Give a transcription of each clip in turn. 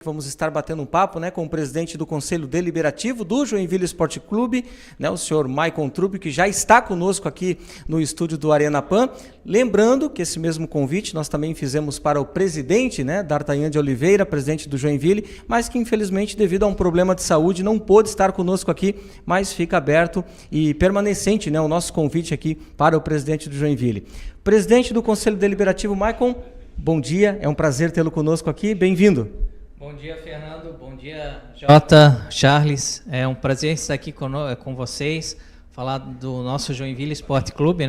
Vamos estar batendo um papo, com o presidente do Conselho Deliberativo do Joinville Esporte Clube, o senhor Maicon Trubio, que já está conosco aqui no estúdio do Arena Pan. Lembrando que esse mesmo convite nós também fizemos para o presidente, D'Artagnan de Oliveira, presidente do Joinville, mas que infelizmente devido a um problema de saúde não pôde estar conosco aqui, mas fica aberto e permanecente o nosso convite aqui para o presidente do Joinville. Presidente do Conselho Deliberativo, Maicon, bom dia, é um prazer tê-lo conosco aqui, bem-vindo. Bom dia, Fernando. Bom dia, Jota, Charles. É um prazer estar aqui com vocês, falar do nosso Joinville Esporte Clube,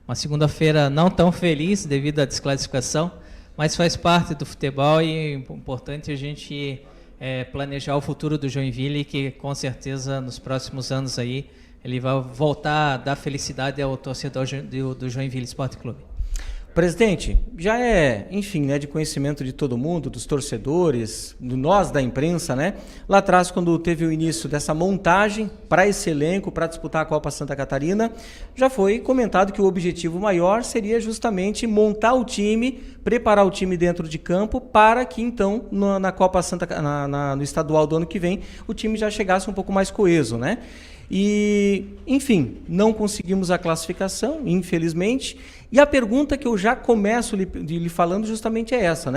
Uma segunda-feira não tão feliz devido à desclassificação, mas faz parte do futebol e é importante a gente planejar o futuro do Joinville, que com certeza nos próximos anos aí ele vai voltar a dar felicidade ao torcedor do Joinville Esporte Clube. Presidente, já enfim, de conhecimento de todo mundo, dos torcedores, de nós da imprensa, Lá atrás, quando teve o início dessa montagem para esse elenco, para disputar a Copa Santa Catarina, já foi comentado que o objetivo maior seria justamente montar o time, preparar o time dentro de campo, para que então, na Copa no estadual do ano que vem, o time já chegasse um pouco mais coeso, E, enfim, não conseguimos a classificação, infelizmente. E a pergunta que eu já começo lhe falando justamente é essa,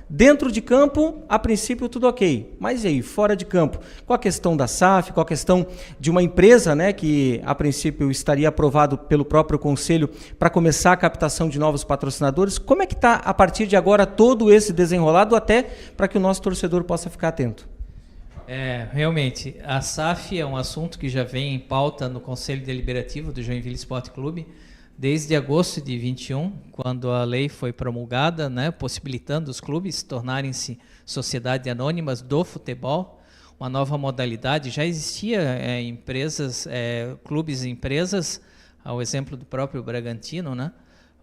Dentro de campo, a princípio tudo ok, mas e aí, fora de campo? Com a questão da SAF, com a questão de uma empresa, que a princípio estaria aprovado pelo próprio Conselho para começar a captação de novos patrocinadores, como é que está a partir de agora todo esse desenrolado, até para que o nosso torcedor possa ficar atento? Realmente, a SAF é um assunto que já vem em pauta no Conselho Deliberativo do Joinville Esporte Clube desde agosto de 21, quando a lei foi promulgada, possibilitando os clubes tornarem-se sociedades anônimas do futebol, uma nova modalidade. Já existia clubes e empresas, ao exemplo do próprio Bragantino,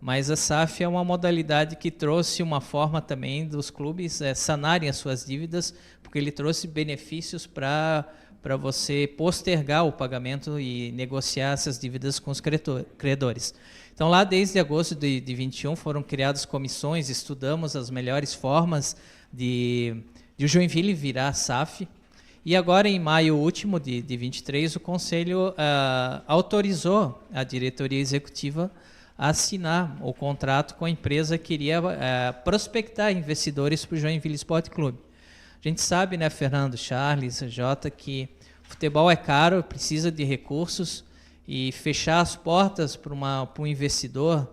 Mas a SAF é uma modalidade que trouxe uma forma também dos clubes sanarem as suas dívidas, porque ele trouxe benefícios para você postergar o pagamento e negociar essas dívidas com os credores. Então, lá desde agosto de 21 foram criadas comissões, estudamos as melhores formas de o Joinville virar SAF. E agora, em maio último de 23, o Conselho autorizou a diretoria executiva a assinar o contrato com a empresa que iria prospectar investidores para o Joinville Esporte Clube. A gente sabe, Fernando, Charles, Jota, que futebol é caro, precisa de recursos, e fechar as portas para um investidor,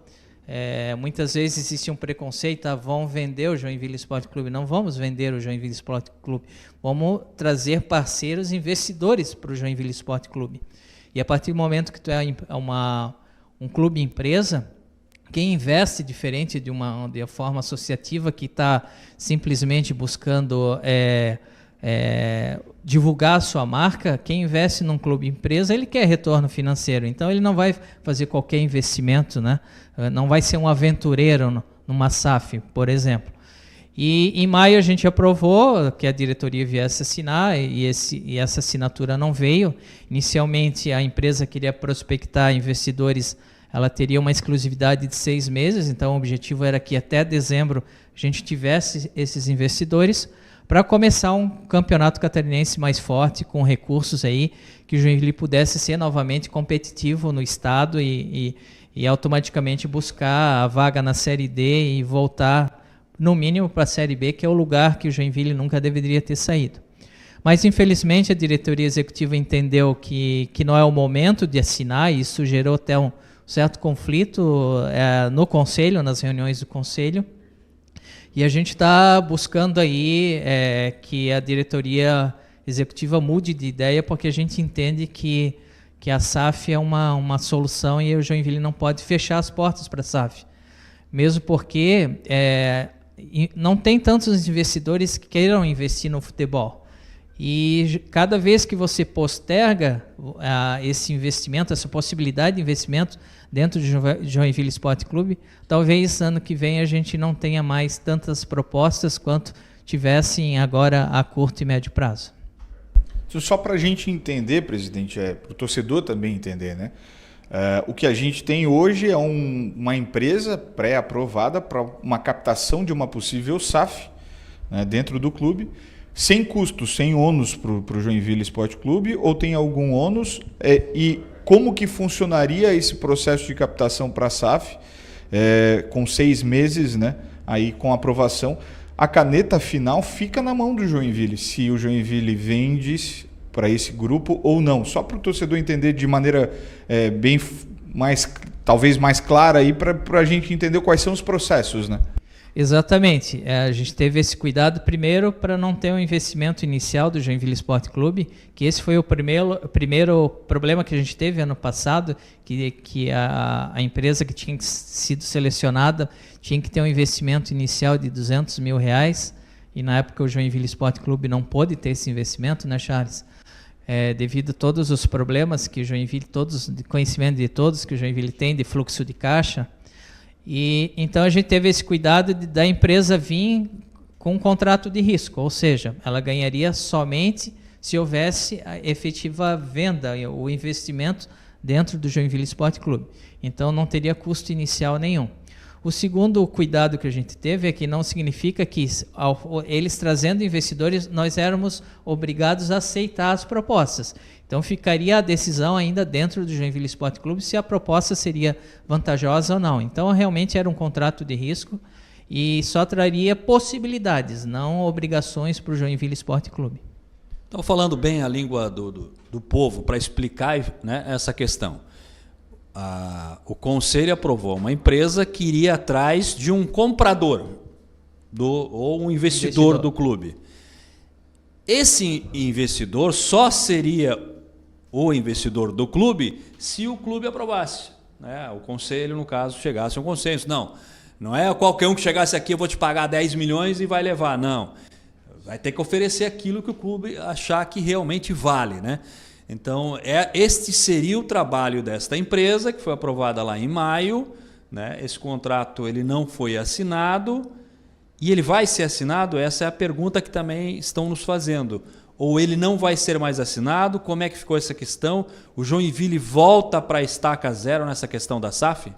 muitas vezes existe um preconceito, vão vender o Joinville Esporte Clube. Não vamos vender o Joinville Esporte Clube, vamos trazer parceiros investidores para o Joinville Esporte Clube. E a partir do momento que tu é um clube empresa, quem investe diferente de uma forma associativa que está simplesmente buscando divulgar a sua marca, quem investe num clube empresa, ele quer retorno financeiro, então ele não vai fazer qualquer investimento, não vai ser um aventureiro numa SAF, por exemplo. E em maio a gente aprovou que a diretoria viesse assinar e essa assinatura não veio. Inicialmente a empresa queria prospectar investidores, ela teria uma exclusividade de 6 meses, então o objetivo era que até dezembro a gente tivesse esses investidores para começar um campeonato catarinense mais forte, com recursos aí, que o Joinville pudesse ser novamente competitivo no estado e automaticamente buscar a vaga na Série D e voltar no mínimo para a Série B, que é o lugar que o Joinville nunca deveria ter saído. Mas, infelizmente, a diretoria executiva entendeu que não é o momento de assinar, e isso gerou até um certo conflito no Conselho, nas reuniões do Conselho, e a gente está buscando aí que a diretoria executiva mude de ideia, porque a gente entende que a SAF é uma solução e o Joinville não pode fechar as portas para a SAF, mesmo porque não tem tantos investidores que queiram investir no futebol. E cada vez que você posterga esse investimento, essa possibilidade de investimento dentro do Joinville Esporte Clube, talvez ano que vem a gente não tenha mais tantas propostas quanto tivessem agora a curto e médio prazo. Só para a gente entender, presidente, para o torcedor também entender, o que a gente tem hoje é uma empresa pré-aprovada para uma captação de uma possível SAF, dentro do clube, sem custo, sem ônus para o Joinville Esporte Clube, ou tem algum ônus? E como que funcionaria esse processo de captação para a SAF, com 6 meses, né, aí com aprovação? A caneta final fica na mão do Joinville, se o Joinville vende para esse grupo ou não. Só para o torcedor entender de maneira bem mais, talvez mais clara aí, para a gente entender quais são os processos, né? Exatamente. A gente teve esse cuidado primeiro para não ter um investimento inicial do Joinville Esporte Clube, que esse foi o primeiro problema que a gente teve ano passado, que a empresa que tinha sido selecionada tinha que ter um investimento inicial de R$200 mil, e na época o Joinville Esporte Clube não pôde ter esse investimento, né, Charles? Devido a todos os problemas que o Joinville, de conhecimento de todos que o Joinville tem de fluxo de caixa. E então a gente teve esse cuidado da empresa vir com um contrato de risco, ou seja, ela ganharia somente se houvesse a efetiva venda, o investimento dentro do Joinville Esporte Clube. Então não teria custo inicial nenhum. O segundo cuidado que a gente teve é que não significa que, eles trazendo investidores, nós éramos obrigados a aceitar as propostas. Então ficaria a decisão ainda dentro do Joinville Esporte Clube se a proposta seria vantajosa ou não. Então realmente era um contrato de risco e só traria possibilidades, não obrigações para o Joinville Esporte Clube. Então, falando bem a língua do povo, para explicar, né, essa questão. O Conselho aprovou uma empresa que iria atrás de um comprador ou um investidor do clube. Esse investidor só seria o investidor do clube se o clube aprovasse, né? O Conselho, no caso, chegasse a um consenso. Não é qualquer um que chegasse aqui, eu vou te pagar 10 milhões e vai levar. Não. Vai ter que oferecer aquilo que o clube achar que realmente vale, né? Então, este seria o trabalho desta empresa, que foi aprovada lá em maio, né? Esse contrato ele não foi assinado, e ele vai ser assinado? Essa é a pergunta que também estão nos fazendo. Ou ele não vai ser mais assinado? Como é que ficou essa questão? O Joinville volta para a estaca zero nessa questão da SAF?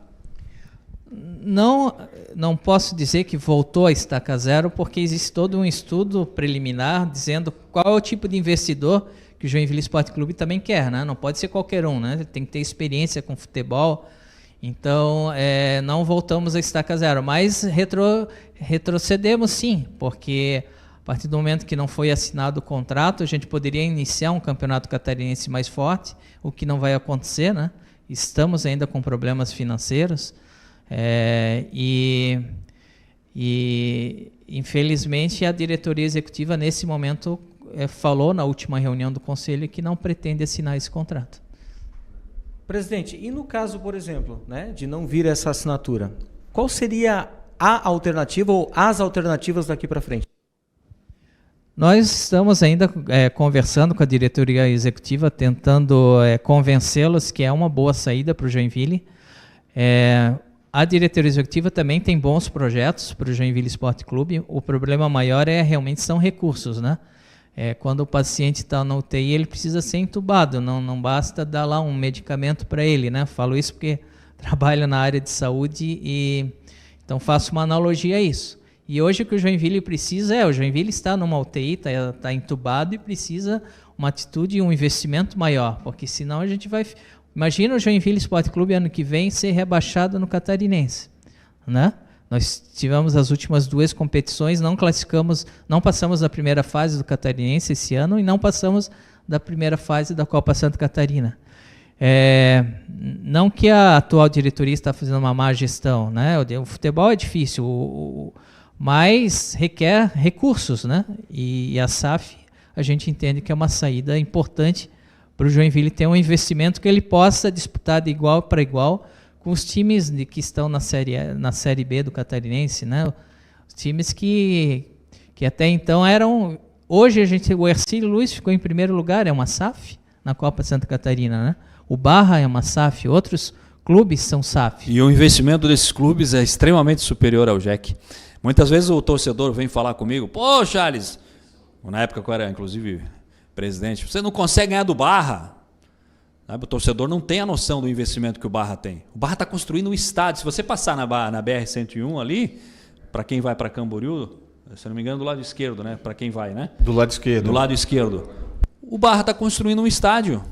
Não posso dizer que voltou à estaca zero, porque existe todo um estudo preliminar dizendo qual é o tipo de investidor que o Joinville Esporte Clube também quer, né? Não pode ser qualquer um, né? Tem que ter experiência com futebol. Então, não voltamos à estaca zero, mas retrocedemos sim, porque a partir do momento que não foi assinado o contrato, a gente poderia iniciar um campeonato catarinense mais forte, o que não vai acontecer, né? Estamos ainda com problemas financeiros, e infelizmente a diretoria executiva nesse momento falou na última reunião do Conselho que não pretende assinar esse contrato. Presidente, e no caso, por exemplo, né, de não vir essa assinatura, qual seria a alternativa ou as alternativas daqui para frente? Nós estamos ainda conversando com a diretoria executiva, tentando convencê-los que é uma boa saída para o Joinville. A diretoria executiva também tem bons projetos para o Joinville Esporte Clube. O problema maior realmente são recursos, né? Quando o paciente está na UTI, ele precisa ser entubado, não basta dar lá um medicamento para ele, né? Falo isso porque trabalho na área de saúde e então faço uma analogia a isso. E hoje o que o Joinville precisa o Joinville está numa UTI, está entubado e precisa uma atitude e um investimento maior, porque senão a gente vai... Imagina o Joinville Esporte Clube ano que vem ser rebaixado no Catarinense, né? Nós tivemos as últimas 2 competições, não passamos da primeira fase do Catarinense esse ano e não passamos da primeira fase da Copa Santa Catarina. Não que a atual diretoria está fazendo uma má gestão, né? O futebol é difícil, mas requer recursos, né? E a SAF, a gente entende que é uma saída importante para o Joinville ter um investimento que ele possa disputar de igual para igual com os times que estão na série B do Catarinense, né? Os times que até então eram... Hoje o Hercílio Luiz ficou em primeiro lugar, é uma SAF na Copa Santa Catarina, né? O Barra é uma SAF, outros clubes são SAF. E o investimento desses clubes é extremamente superior ao JEC. Muitas vezes o torcedor vem falar comigo, pô, Charles, na época que eu era, inclusive, presidente, você não consegue ganhar do Barra. O torcedor não tem a noção do investimento que o Barra tem. O Barra está construindo um estádio. Se você passar na BR-101 ali, para quem vai para Camboriú, se não me engano, do lado esquerdo, né? Para quem vai, né? Do lado esquerdo. Do lado esquerdo. O Barra está construindo um estádio,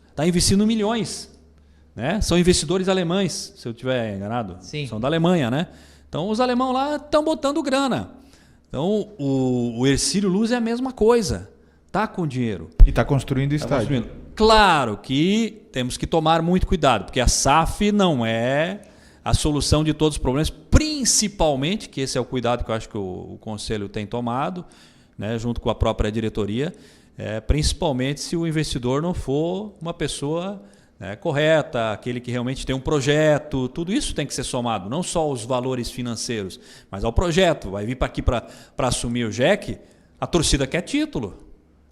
está investindo milhões. Né? São investidores alemães, se eu estiver enganado. Sim. São da Alemanha, né? Então os alemãos lá estão botando grana. Então o Hercílio Luz é a mesma coisa. Está com dinheiro. E está construindo estádio. Claro que temos que tomar muito cuidado, porque a SAF não é a solução de todos os problemas, principalmente, que esse é o cuidado que eu acho que o Conselho tem tomado, né, junto com a própria diretoria, principalmente se o investidor não for uma pessoa correta, aquele que realmente tem um projeto, tudo isso tem que ser somado, não só os valores financeiros, mas ao projeto. Vai vir para aqui para assumir o JEC, a torcida quer título,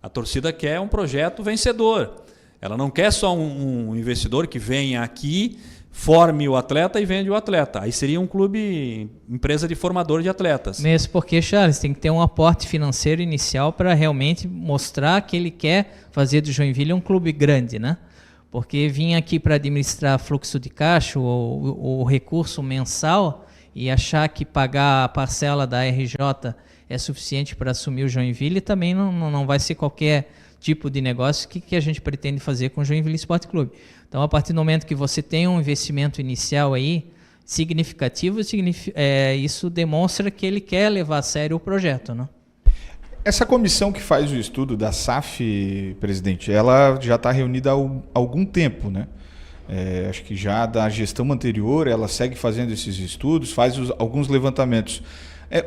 a torcida quer um projeto vencedor. Ela não quer só um investidor que venha aqui, forme o atleta e vende o atleta. Aí seria um clube, empresa de formador de atletas. Mesmo porque, Charles, tem que ter um aporte financeiro inicial para realmente mostrar que ele quer fazer do Joinville um clube grande, né? Porque vir aqui para administrar fluxo de caixa, o recurso mensal, e achar que pagar a parcela da RJ é suficiente para assumir o Joinville, também não vai ser qualquer tipo de negócio que a gente pretende fazer com o Joinville Esporte Clube. Então, a partir do momento que você tem um investimento inicial aí significativo, isso demonstra que ele quer levar a sério o projeto, né? Essa comissão que faz o estudo da SAF, presidente, ela já está reunida há algum tempo, né? Acho que já da gestão anterior ela segue fazendo esses estudos, faz alguns levantamentos.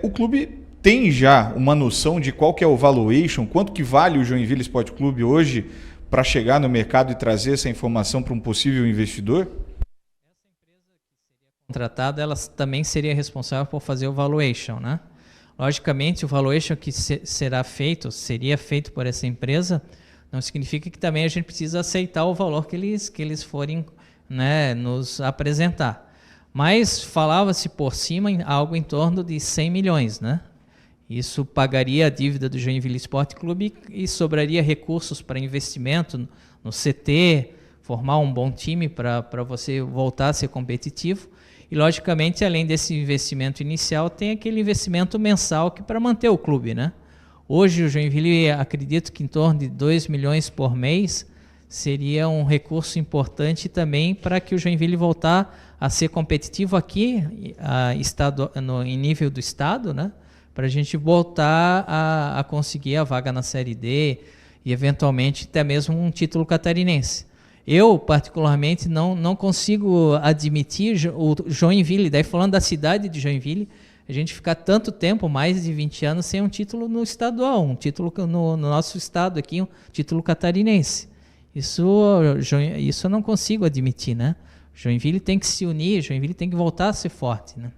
O clube tem já uma noção de qual que é o valuation, quanto que vale o Joinville Esporte Clube hoje para chegar no mercado e trazer essa informação para um possível investidor? Essa empresa que seria contratada, ela também seria responsável por fazer o valuation, né? Logicamente, o valuation que seria feito por essa empresa, não significa que também a gente precisa aceitar o valor que eles forem, né, nos apresentar. Mas falava-se por cima em algo em torno de 100 milhões, né? Isso pagaria a dívida do Joinville Esporte Clube e sobraria recursos para investimento no CT, formar um bom time para você voltar a ser competitivo. E, logicamente, além desse investimento inicial, tem aquele investimento mensal para manter o clube, né? Hoje, o Joinville, acredito que em torno de 2 milhões por mês seria um recurso importante também para que o Joinville voltar a ser competitivo aqui em nível do estado, né? Para a gente voltar a conseguir a vaga na Série D e, eventualmente, até mesmo um título catarinense. Eu, particularmente, não consigo admitir o Joinville, daí falando da cidade de Joinville, a gente ficar tanto tempo, mais de 20 anos, sem um título no estadual, um título no nosso estado aqui, um título catarinense. Isso eu não consigo admitir, né? Joinville tem que se unir, Joinville tem que voltar a ser forte, né?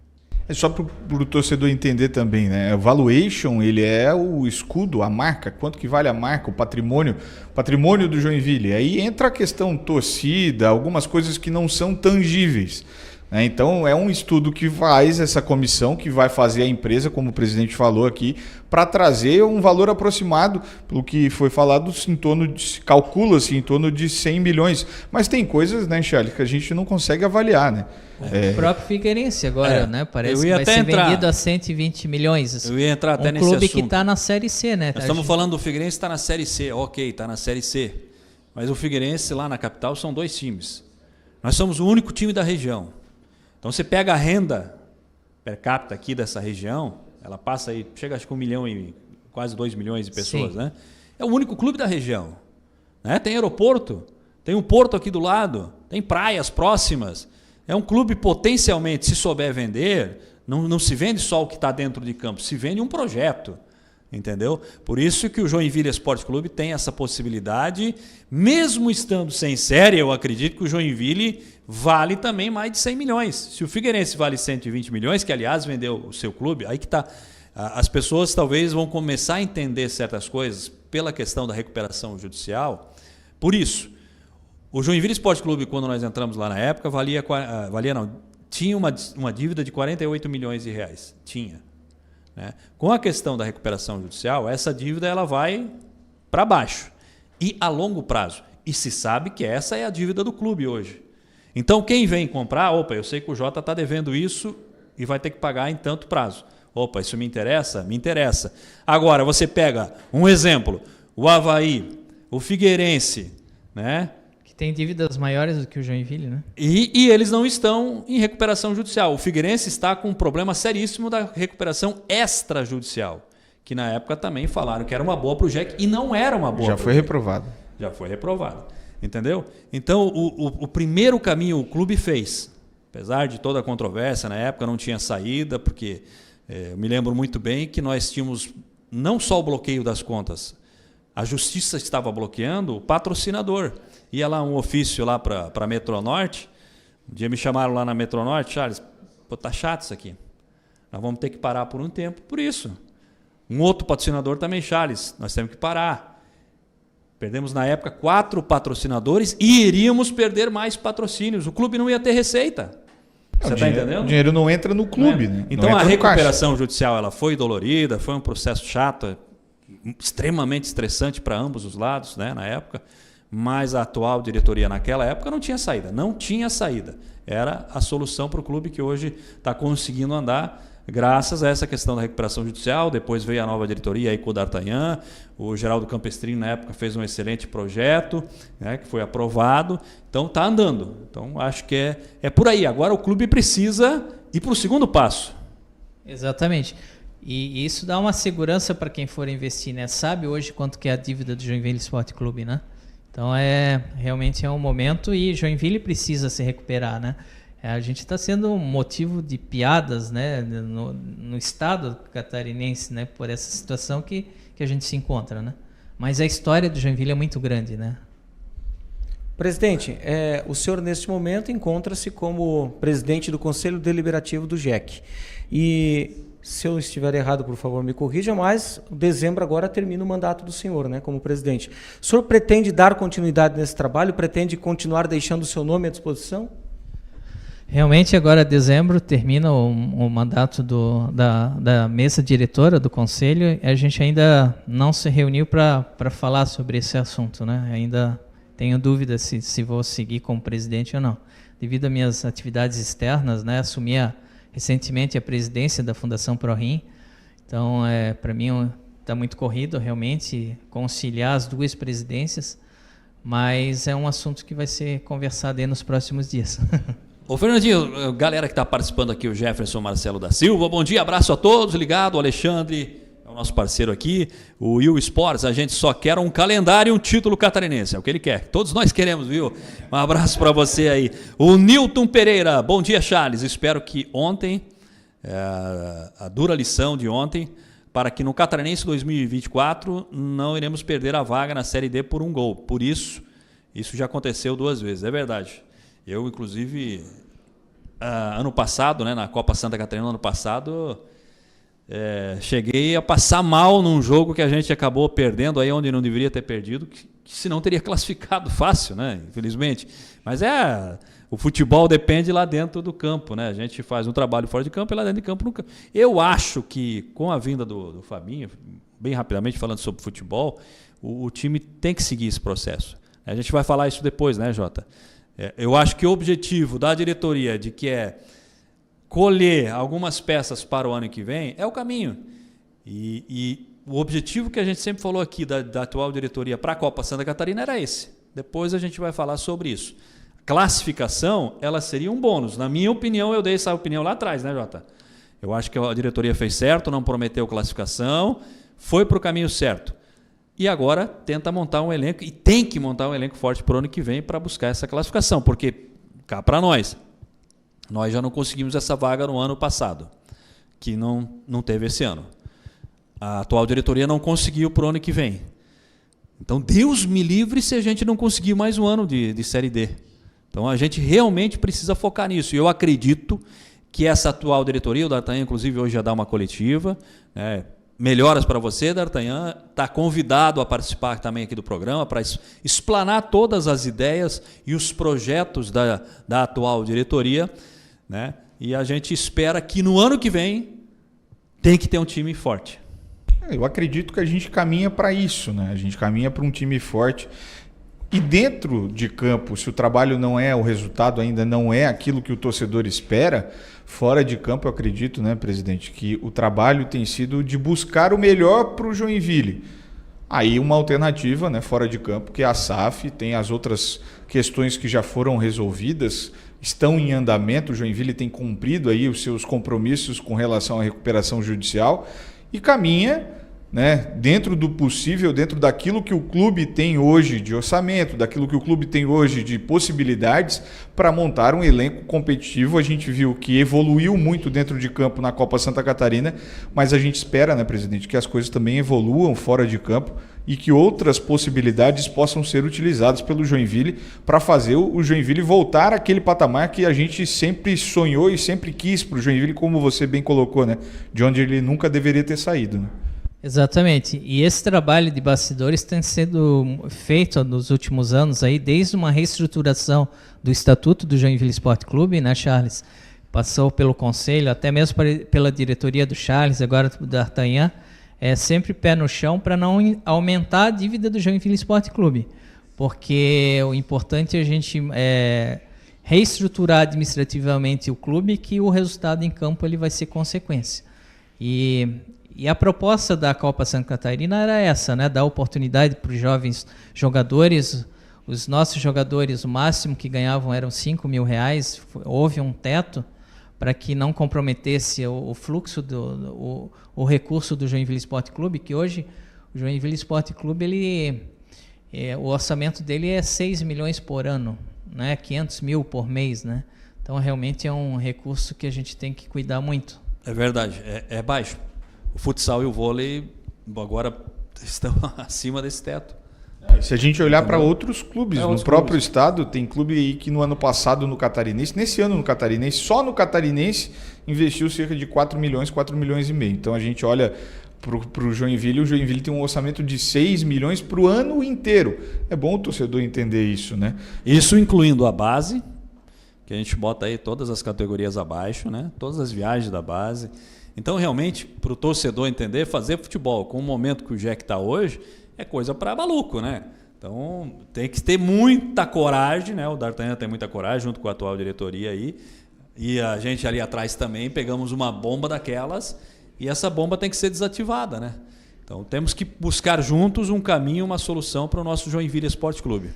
É só para o torcedor entender também, né? O valuation, ele é o escudo, a marca, quanto que vale a marca, o patrimônio do Joinville. Aí entra a questão torcida, algumas coisas que não são tangíveis, né? Então é um estudo que faz essa comissão, que vai fazer a empresa, como o presidente falou aqui, para trazer um valor aproximado, pelo que foi falado, calcula-se em torno de 100 milhões. Mas tem coisas, né, Charles, que a gente não consegue avaliar, né? O próprio Figueirense agora, né? Parece que vai ser vendido a 120 milhões. Eu ia entrar até nesse assunto. Um clube que está na Série C, né? Nós estamos falando do Figueirense, está na Série C. Ok, está na Série C. Mas o Figueirense lá na capital são 2 times. Nós somos o único time da região. Então você pega a renda per capita aqui dessa região, ela passa aí, chega acho que 1 milhão e quase 2 milhões de pessoas, né? É o único clube da região, né? Tem aeroporto, tem um porto aqui do lado, tem praias próximas. É um clube potencialmente, se souber vender, não se vende só o que está dentro de campo, se vende um projeto, entendeu? Por isso que o Joinville Esporte Clube tem essa possibilidade, mesmo estando sem série, eu acredito que o Joinville vale também mais de 100 milhões. Se o Figueirense vale 120 milhões, que aliás vendeu o seu clube, aí que está. As pessoas talvez vão começar a entender certas coisas pela questão da recuperação judicial. Por isso, o Joinville Esporte Clube, quando nós entramos lá na época, tinha uma dívida de 48 milhões de reais. Tinha. Né? Com a questão da recuperação judicial, essa dívida ela vai para baixo. E a longo prazo. E se sabe que essa é a dívida do clube hoje. Então, quem vem comprar, eu sei que o Jota está devendo isso e vai ter que pagar em tanto prazo. Opa, isso me interessa? Me interessa. Agora, você pega um exemplo, o Avaí, o Figueirense, né? Que tem dívidas maiores do que o Joinville, né? E eles não estão em recuperação judicial. O Figueirense está com um problema seríssimo da recuperação extrajudicial, que na época também falaram que era uma boa para o JEC e não era uma boa. Já foi reprovado. Já foi reprovado. Entendeu? Então, o primeiro caminho o clube fez. Apesar de toda a controvérsia, na época não tinha saída, porque eu me lembro muito bem que nós tínhamos não só o bloqueio das contas, a justiça estava bloqueando o patrocinador. Ia lá um ofício lá para a Metronorte, um dia me chamaram lá na Metronorte, Charles, pô, tá chato isso aqui, nós vamos ter que parar por um tempo por isso. Um outro patrocinador também, Charles, nós temos que parar. Perdemos na época 4 patrocinadores e iríamos perder mais patrocínios, o clube não ia ter receita. Você está entendendo? O dinheiro não entra no clube. Não é? Né? Então a recuperação judicial ela foi dolorida, foi um processo chato, extremamente estressante para ambos os lados, né, na época, mas a atual diretoria naquela época não tinha saída. Não tinha saída. Era a solução para o clube que hoje está conseguindo andar graças a essa questão da recuperação judicial. Depois veio a nova diretoria aí com o D'Artagnan, o Geraldo Campestrini na época fez um excelente projeto, né, que foi aprovado, então está andando. Então acho que é por aí. Agora o clube precisa ir para o segundo passo. Exatamente. E isso dá uma segurança para quem for investir, né? Sabe hoje quanto que é a dívida do Joinville Sport Clube, né? Então realmente é um momento e Joinville precisa se recuperar, né? A gente está sendo um motivo de piadas, né, no estado catarinense, né, por essa situação que a gente se encontra, né? Mas a história do Joinville é muito grande, né? Presidente, o senhor neste momento encontra-se como presidente do Conselho Deliberativo do JEC. E se eu estiver errado, por favor, me corrija, mas dezembro agora termina o mandato do senhor, né, como presidente. O senhor pretende dar continuidade nesse trabalho? Pretende continuar deixando o seu nome à disposição? Realmente agora dezembro termina o mandato da mesa diretora do Conselho. A gente ainda não se reuniu para falar sobre esse assunto, né? Ainda tenho dúvida se vou seguir como presidente ou não. Devido às minhas atividades externas, né, assumi recentemente a presidência da Fundação ProRim. Então, para mim está muito corrido realmente conciliar as duas presidências, mas é um assunto que vai ser conversado aí nos próximos dias. Ô Fernandinho, galera que está participando aqui, o Jefferson Marcelo da Silva, bom dia, abraço a todos, ligado, o Alexandre, é o nosso parceiro aqui, o Will Sports, a gente só quer um calendário e um título catarinense, é o que ele quer, todos nós queremos, viu? Um abraço para você aí. O Nilton Pereira, bom dia, Charles, espero que ontem, a dura lição de ontem, para que no Catarinense 2024 não iremos perder a vaga na Série D por um gol, por isso já aconteceu 2 vezes, é verdade. Eu, inclusive, ano passado, né, na Copa Santa Catarina, ano passado, cheguei a passar mal num jogo que a gente acabou perdendo, aí onde não deveria ter perdido, que senão teria classificado fácil, né, infelizmente. Mas o futebol depende lá dentro do campo, né? A gente faz um trabalho fora de campo e lá dentro de campo nunca. Eu acho que com a vinda do Fabinho, bem rapidamente falando sobre futebol, o time tem que seguir esse processo. A gente vai falar isso depois, né, Jota? Eu acho que o objetivo da diretoria de que colher algumas peças para o ano que vem é o caminho. E o objetivo que a gente sempre falou aqui da atual diretoria para a Copa Santa Catarina era esse. Depois a gente vai falar sobre isso. Classificação, ela seria um bônus. Na minha opinião, eu dei essa opinião lá atrás, né, Jota? Eu acho que a diretoria fez certo, não prometeu classificação, foi para o caminho certo. E agora tenta montar um elenco, e tem que montar um elenco forte para o ano que vem para buscar essa classificação, porque cá para nós já não conseguimos essa vaga no ano passado, que não teve esse ano. A atual diretoria não conseguiu para o ano que vem. Então, Deus me livre se a gente não conseguir mais um ano de Série D. Então, a gente realmente precisa focar nisso. E eu acredito que essa atual diretoria, o D'Artagnan, inclusive, hoje já dá uma coletiva, né? Melhoras para você, D'Artagnan, está convidado a participar também aqui do programa para explanar todas as ideias e os projetos da atual diretoria, né? E a gente espera que no ano que vem tem que ter um time forte. Eu acredito que a gente caminha para isso, né? A gente caminha para um time forte. E dentro de campo, se o trabalho não é, o resultado ainda não é aquilo que o torcedor espera, fora de campo eu acredito, né, presidente, que o trabalho tem sido de buscar o melhor para o Joinville. Aí uma alternativa, né, fora de campo, que é a SAF, tem as outras questões que já foram resolvidas, estão em andamento, o Joinville tem cumprido aí os seus compromissos com relação à recuperação judicial e caminha, né, dentro do possível, dentro daquilo que o clube tem hoje de orçamento, daquilo que o clube tem hoje de possibilidades para montar um elenco competitivo. A gente viu que evoluiu muito dentro de campo na Copa Santa Catarina, mas a gente espera, né, presidente, que as coisas também evoluam fora de campo e que outras possibilidades possam ser utilizadas pelo Joinville para fazer o Joinville voltar àquele patamar que a gente sempre sonhou e sempre quis para o Joinville, como você bem colocou, né, de onde ele nunca deveria ter saído, né? Exatamente. E esse trabalho de bastidores tem sido feito nos últimos anos, aí, desde uma reestruturação do Estatuto do Joinville Esporte Clube, né, Charles? Passou pelo Conselho, até mesmo pela diretoria do Charles, agora do D'Artagnan, sempre pé no chão para não aumentar a dívida do Joinville Esporte Clube. Porque o importante é a gente reestruturar administrativamente o clube, que o resultado em campo ele vai ser consequência. E a proposta da Copa Santa Catarina era essa, né? Dar oportunidade para os jovens jogadores. Os nossos jogadores, o máximo que ganhavam eram R$5.000. Houve um teto para que não comprometesse o fluxo, o recurso do Joinville Esporte Clube, que hoje o Joinville Esporte Clube, o orçamento dele é 6 milhões por ano, né? 500 mil por mês, né? Então, realmente é um recurso que a gente tem que cuidar muito. É verdade, é baixo. O futsal e o vôlei agora estão acima desse teto. Se a gente olhar para outros clubes, no próprio estado, tem clube aí que no ano passado no Catarinense, nesse ano no Catarinense, só no Catarinense, investiu cerca de 4 milhões e meio. Então a gente olha para o Joinville tem um orçamento de 6 milhões para o ano inteiro. É bom o torcedor entender isso, né? Isso incluindo a base, que a gente bota aí todas as categorias abaixo, né? Todas as viagens da base. Então, realmente, para o torcedor entender, fazer futebol com o momento que o Jack está hoje é coisa para maluco, né? Então, tem que ter muita coragem, né? O D'Artagnan tem muita coragem, junto com a atual diretoria aí. E a gente ali atrás também pegamos uma bomba daquelas e essa bomba tem que ser desativada, né? Então, temos que buscar juntos um caminho, uma solução para o nosso Joinville Esporte Clube.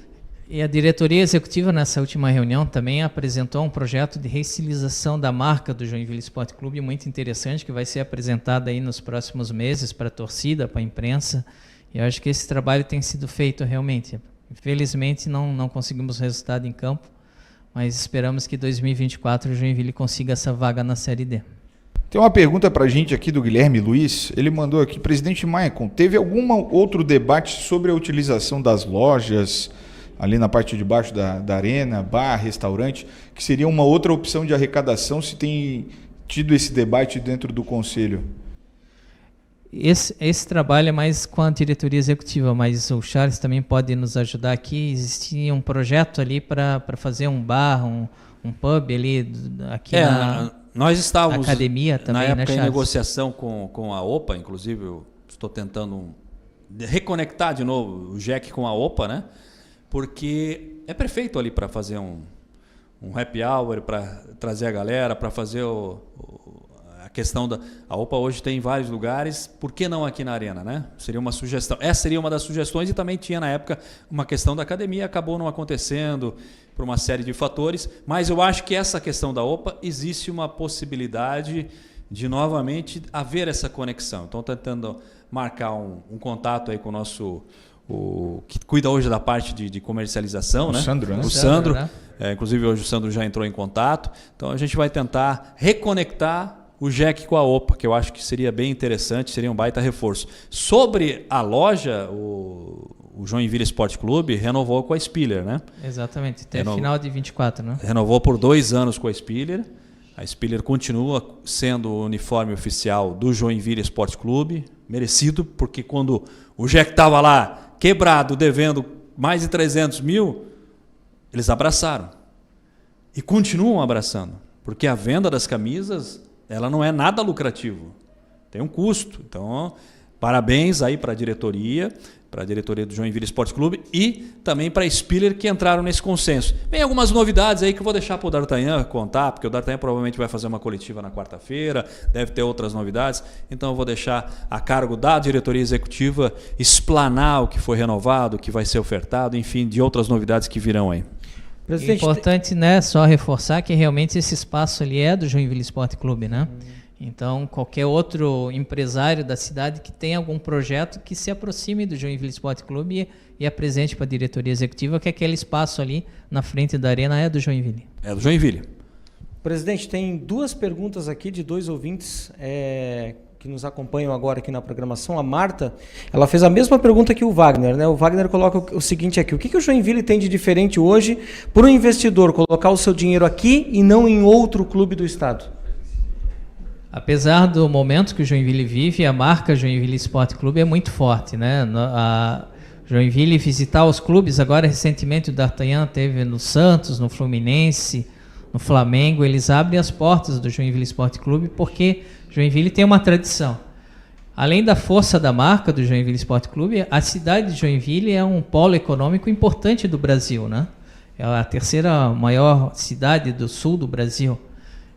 E a diretoria executiva, nessa última reunião, também apresentou um projeto de reestilização da marca do Joinville Esporte Clube muito interessante, que vai ser apresentado aí nos próximos meses para a torcida, para a imprensa. E eu acho que esse trabalho tem sido feito realmente. Infelizmente, não conseguimos resultado em campo, mas esperamos que em 2024 o Joinville consiga essa vaga na Série D. Tem uma pergunta para a gente aqui do Guilherme Luiz. Ele mandou aqui: presidente Maicon, teve algum outro debate sobre a utilização das lojas ali na parte de baixo da arena, bar, restaurante, que seria uma outra opção de arrecadação? Se tem tido esse debate dentro do Conselho? Esse trabalho é mais com a diretoria executiva, mas o Charles também pode nos ajudar aqui. Existia um projeto ali para fazer um bar, um pub ali aqui nós estávamos na academia também, na época, né, em negociação com a OPA, inclusive eu estou tentando reconectar de novo o Jack com a OPA, né? Porque é perfeito ali para fazer um happy hour, para trazer a galera, para fazer a questão da... A OPA hoje tem em vários lugares, por que não aqui na Arena, né? Seria uma sugestão. Essa seria uma das sugestões e também tinha na época uma questão da academia, acabou não acontecendo por uma série de fatores, mas eu acho que essa questão da OPA existe uma possibilidade de novamente haver essa conexão. Então, tentando marcar um contato aí com o nosso... que cuida hoje da parte de comercialização, né? Sandro, né? O Sandro, né? Inclusive hoje o Sandro já entrou em contato. Então a gente vai tentar reconectar o Jack com a OPA, que eu acho que seria bem interessante, seria um baita reforço. Sobre a loja, o Joinville Esporte Clube renovou com a Spiller, né? Exatamente, até final de 24, né? Renovou por 2 anos com a Spiller. A Spiller continua sendo o uniforme oficial do Joinville Esporte Clube, merecido, porque quando o Jack estava lá quebrado, devendo mais de 300 mil, eles abraçaram. E continuam abraçando, porque a venda das camisas ela não é nada lucrativo, tem um custo. Então, parabéns aí para a diretoria. para a diretoria do Joinville Esporte Clube e também para a Spiller, que entraram nesse consenso. Tem algumas novidades aí que eu vou deixar para o D'Artagnan contar, porque o D'Artagnan provavelmente vai fazer uma coletiva na quarta-feira, deve ter outras novidades, então eu vou deixar a cargo da diretoria executiva explanar o que foi renovado, o que vai ser ofertado, enfim, de outras novidades que virão aí. É importante, né, só reforçar que realmente esse espaço ali é do Joinville Esporte Clube, né? Então, qualquer outro empresário da cidade que tenha algum projeto que se aproxime do Joinville Esporte Clube e apresente para a diretoria executiva que aquele espaço ali na frente da arena é do Joinville. É do Joinville. Presidente, tem 2 perguntas aqui de 2 ouvintes que nos acompanham agora aqui na programação. A Marta, ela fez a mesma pergunta que o Wagner, né? O Wagner coloca o seguinte aqui: o que o Joinville tem de diferente hoje para o investidor colocar o seu dinheiro aqui e não em outro clube do estado? Apesar do momento que o Joinville vive, a marca Joinville Esporte Clube é muito forte, né? A Joinville visitar os clubes, agora recentemente o D'Artagnan teve no Santos, no Fluminense, no Flamengo, eles abrem as portas do Joinville Esporte Clube porque Joinville tem uma tradição. Além da força da marca do Joinville Esporte Clube, a cidade de Joinville é um polo econômico importante do Brasil, né? É a 3ª maior cidade do sul do Brasil.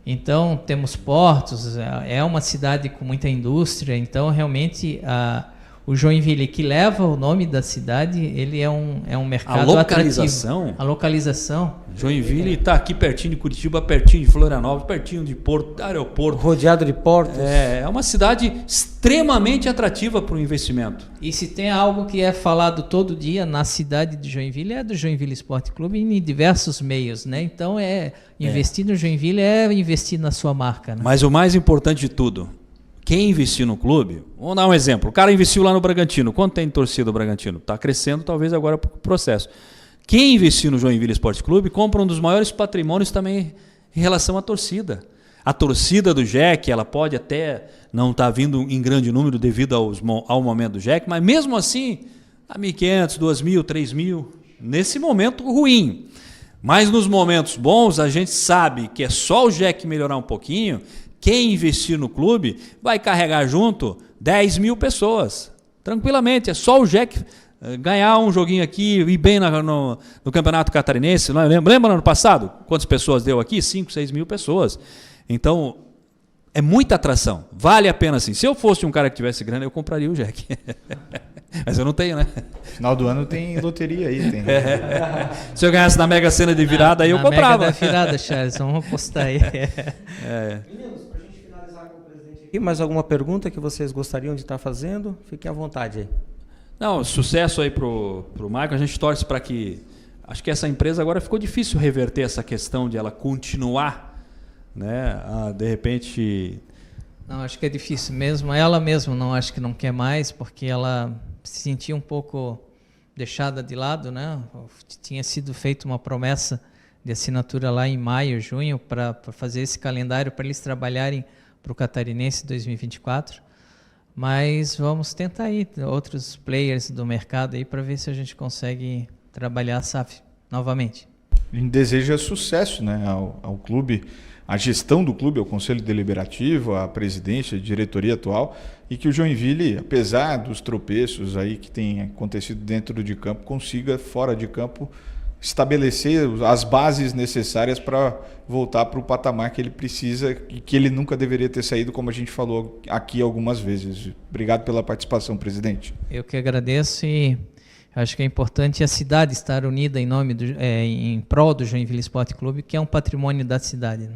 Então, temos portos, é uma cidade com muita indústria, então realmente o Joinville, que leva o nome da cidade, ele é um mercado atrativo. A localização. Joinville está aqui pertinho de Curitiba, pertinho de Florianópolis, pertinho de Porto, aeroporto. Rodeado de portos. É uma cidade extremamente atrativa para o investimento. E se tem algo que é falado todo dia na cidade de Joinville, é do Joinville Esporte Clube em diversos meios, né? Então, investir no Joinville é investir na sua marca, né? Mas o mais importante de tudo, quem investir no clube, vamos dar um exemplo, o cara investiu lá no Bragantino, quanto tem torcida o Bragantino? Está crescendo talvez agora para o processo. Quem investir no Joinville Esporte Clube compra um dos maiores patrimônios também em relação à torcida. A torcida do JEC, ela pode até não estar vindo em grande número devido ao momento do JEC, mas mesmo assim, a 1.500, 2.000, 3.000, nesse momento ruim. Mas nos momentos bons, a gente sabe que é só o JEC melhorar um pouquinho, quem investir no clube vai carregar junto 10.000 pessoas. Tranquilamente, é só o JEC ganhar um joguinho aqui, ir bem no Campeonato Catarinense. Lembra no ano passado? Quantas pessoas deu aqui? 5, 6 mil pessoas. Então, é muita atração. Vale a pena sim. Se eu fosse um cara que tivesse grana, eu compraria o JEC. Mas eu não tenho, né? Final do ano tem loteria aí. Tem. Se eu ganhasse na Mega Sena de virada, aí eu comprava. Na Mega da virada, Charles. Vamos apostar aí. Meninos, para a gente finalizar com o presidente aqui, mais alguma pergunta que vocês gostariam de estar fazendo? Fiquem à vontade aí. Não, sucesso aí pro Michael. A gente torce para que... Acho que essa empresa agora ficou difícil reverter essa questão de ela continuar, né? De repente... Não, acho que é difícil mesmo. Ela mesma não acho que não quer mais, porque ela se sentia um pouco deixada de lado, né? Tinha sido feita uma promessa de assinatura lá em maio, junho, para fazer esse calendário para eles trabalharem para o Catarinense 2024. Mas vamos tentar aí outros players do mercado aí para ver se a gente consegue trabalhar a SAF novamente. A gente deseja sucesso, né, ao clube, à gestão do clube, ao Conselho Deliberativo, à presidência, à diretoria atual, e que o Joinville, apesar dos tropeços aí que tem acontecido dentro de campo, consiga, fora de campo, estabelecer as bases necessárias para voltar para o patamar que ele precisa e que ele nunca deveria ter saído, como a gente falou aqui algumas vezes. Obrigado pela participação, presidente. Eu que agradeço e acho que é importante a cidade estar unida em prol do Joinville Esporte Clube, que é um patrimônio da cidade, né?